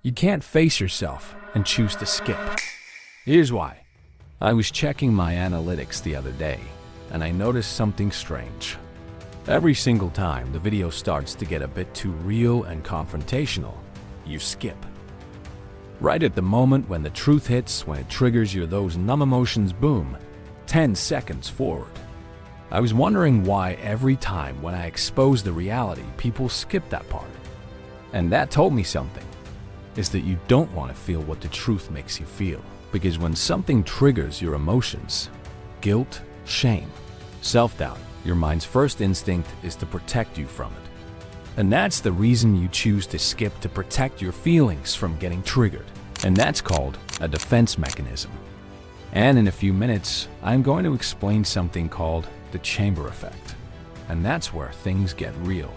You can't face yourself and choose to skip. Here's why. I was checking my analytics the other day, and I noticed something strange. Every single time the video starts to get a bit too real and confrontational, you skip. Right at the moment when the truth hits, when it triggers you, those numb emotions boom, 10 seconds forward. I was wondering why every time when I expose the reality, people skip that part. And that told me something, is that you don't want to feel what the truth makes you feel. Because when something triggers your emotions, guilt, shame, self-doubt, your mind's first instinct is to protect you from it. And that's the reason you choose to skip, to protect your feelings from getting triggered. And that's called a defense mechanism. And in a few minutes, I'm going to explain something called the chamber effect. And that's where things get real.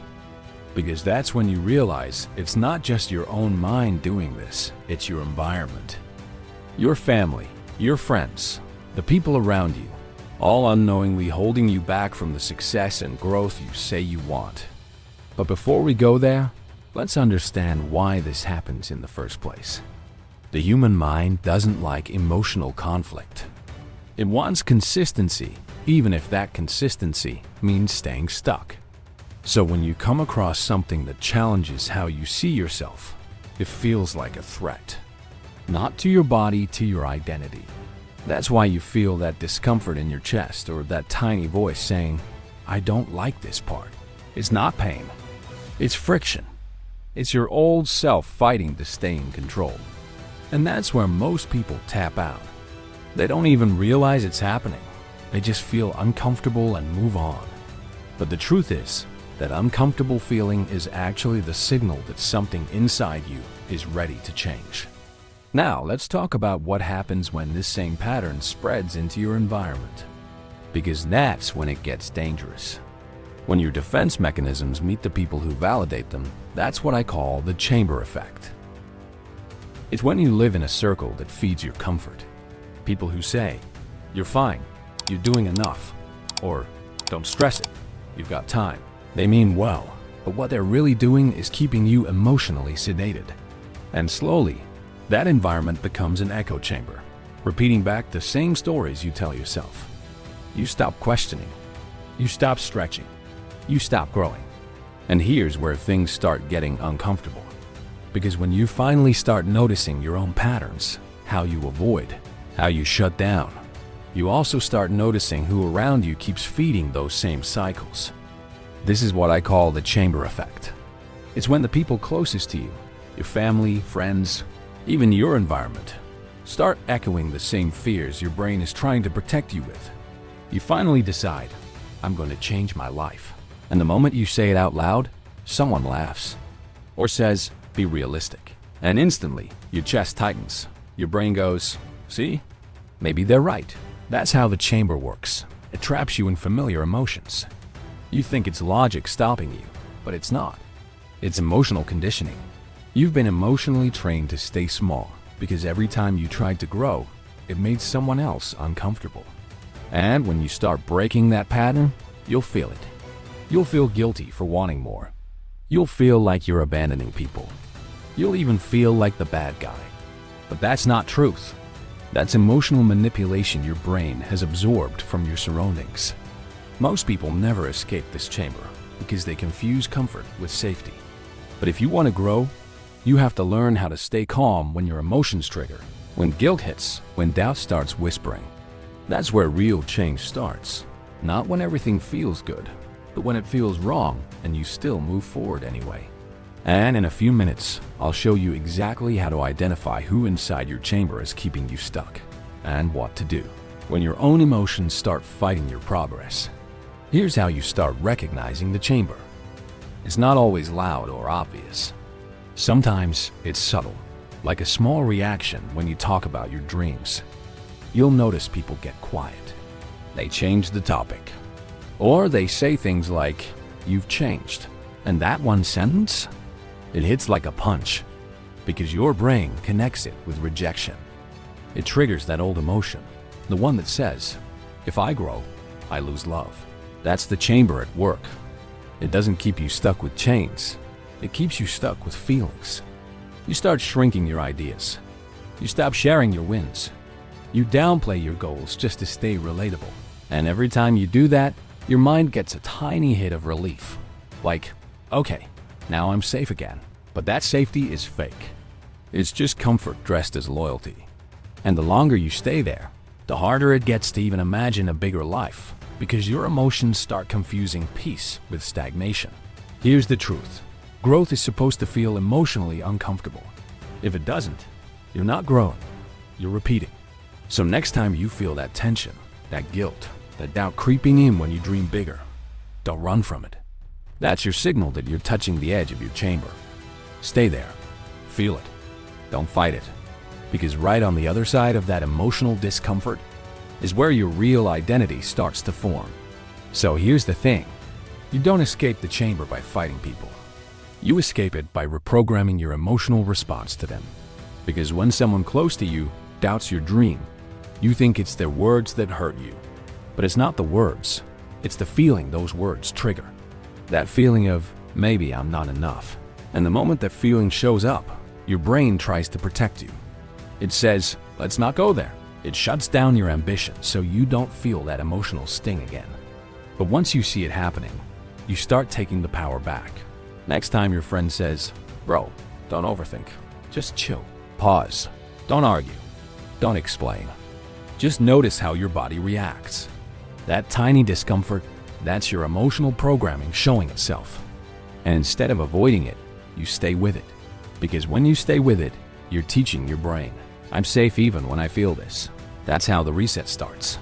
Because that's when you realize it's not just your own mind doing this, it's your environment. Your family, your friends, the people around you, all unknowingly holding you back from the success and growth you say you want. But before we go there, let's understand why this happens in the first place. The human mind doesn't like emotional conflict. It wants consistency, even if that consistency means staying stuck. So when you come across something that challenges how you see yourself, it feels like a threat. Not to your body, to your identity. That's why you feel that discomfort in your chest or that tiny voice saying, I don't like this part. It's not pain. It's friction. It's your old self fighting to stay in control. And that's where most people tap out. They don't even realize it's happening. They just feel uncomfortable and move on. But the truth is that uncomfortable feeling is actually the signal that something inside you is ready to change. Now, let's talk about what happens when this same pattern spreads into your environment. Because that's when it gets dangerous. When your defense mechanisms meet the people who validate them, that's what I call the chamber effect. It's when you live in a circle that feeds your comfort. People who say, you're fine, you're doing enough, or don't stress it, you've got time. They mean well, but what they're really doing is keeping you emotionally sedated. And slowly, that environment becomes an echo chamber, repeating back the same stories you tell yourself. You stop questioning. You stop stretching. You stop growing. And here's where things start getting uncomfortable. Because when you finally start noticing your own patterns, how you avoid, how you shut down, you also start noticing who around you keeps feeding those same cycles. This is what I call the chamber effect. It's when the people closest to you, your family, friends, even your environment, start echoing the same fears your brain is trying to protect you with. You finally decide, I'm going to change my life. And the moment you say it out loud, someone laughs. Or says, be realistic. And instantly, your chest tightens. Your brain goes, see? Maybe they're right. That's how the chamber works. It traps you in familiar emotions. You think it's logic stopping you, but it's not. It's emotional conditioning. You've been emotionally trained to stay small because every time you tried to grow, it made someone else uncomfortable. And when you start breaking that pattern, you'll feel it. You'll feel guilty for wanting more. You'll feel like you're abandoning people. You'll even feel like the bad guy. But that's not truth. That's emotional manipulation your brain has absorbed from your surroundings. Most people never escape this chamber because they confuse comfort with safety. But if you want to grow, you have to learn how to stay calm when your emotions trigger, when guilt hits, when doubt starts whispering. That's where real change starts. Not when everything feels good, but when it feels wrong and you still move forward anyway. And in a few minutes, I'll show you exactly how to identify who inside your chamber is keeping you stuck and what to do when your own emotions start fighting your progress. Here's how you start recognizing the chamber. It's not always loud or obvious. Sometimes it's subtle, like a small reaction when you talk about your dreams. You'll notice people get quiet. They change the topic. Or they say things like, you've changed. And that one sentence, it hits like a punch because your brain connects it with rejection. It triggers that old emotion, the one that says, if I grow, I lose love. That's the chamber at work. It doesn't keep you stuck with chains. It keeps you stuck with feelings. You start shrinking your ideas. You stop sharing your wins. You downplay your goals just to stay relatable. And every time you do that, your mind gets a tiny hit of relief. Like, okay, now I'm safe again. But that safety is fake. It's just comfort dressed as loyalty. And the longer you stay there, the harder it gets to even imagine a bigger life, because your emotions start confusing peace with stagnation. Here's the truth. Growth is supposed to feel emotionally uncomfortable. If it doesn't, you're not growing, you're repeating. So next time you feel that tension, that guilt, that doubt creeping in when you dream bigger, don't run from it. That's your signal that you're touching the edge of your chamber. Stay there. Feel it. Don't fight it. Because right on the other side of that emotional discomfort is where your real identity starts to form. So here's the thing. You don't escape the chamber by fighting people. You escape it by reprogramming your emotional response to them. Because when someone close to you doubts your dream, you think it's their words that hurt you. But it's not the words. It's the feeling those words trigger. That feeling of, maybe I'm not enough. And the moment that feeling shows up, your brain tries to protect you. It says, let's not go there. It shuts down your ambition so you don't feel that emotional sting again. But once you see it happening, you start taking the power back. Next time your friend says, bro, don't overthink. Just chill. Pause. Don't argue. Don't explain. Just notice how your body reacts. That tiny discomfort, that's your emotional programming showing itself. And instead of avoiding it, you stay with it. Because when you stay with it, you're teaching your brain, I'm safe even when I feel this. That's how the reset starts.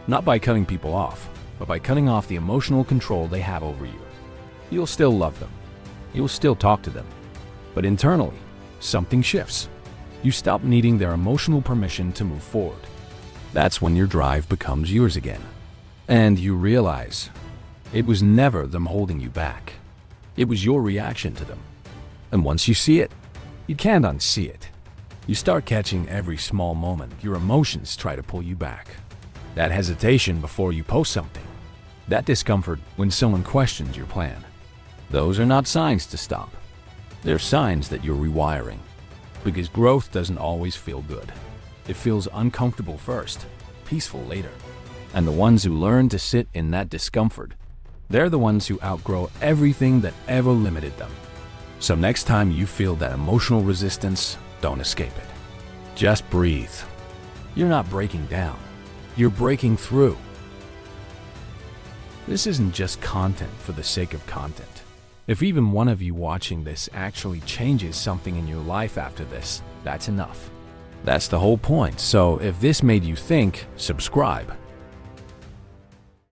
Not by cutting people off, but by cutting off the emotional control they have over you. You'll still love them. You'll still talk to them. But internally, something shifts. You stop needing their emotional permission to move forward. That's when your drive becomes yours again. And you realize it was never them holding you back. It was your reaction to them. And once you see it, you can't unsee it. You start catching every small moment your emotions try to pull you back. That hesitation before you post something. That discomfort when someone questions your plan. Those are not signs to stop. They're signs that you're rewiring. Because growth doesn't always feel good. It feels uncomfortable first, peaceful later. And the ones who learn to sit in that discomfort, they're the ones who outgrow everything that ever limited them. So next time you feel that emotional resistance, don't escape it. Just breathe. You're not breaking down. You're breaking through. This isn't just content for the sake of content. If even one of you watching this actually changes something in your life after this, that's enough. That's the whole point. So if this made you think, subscribe.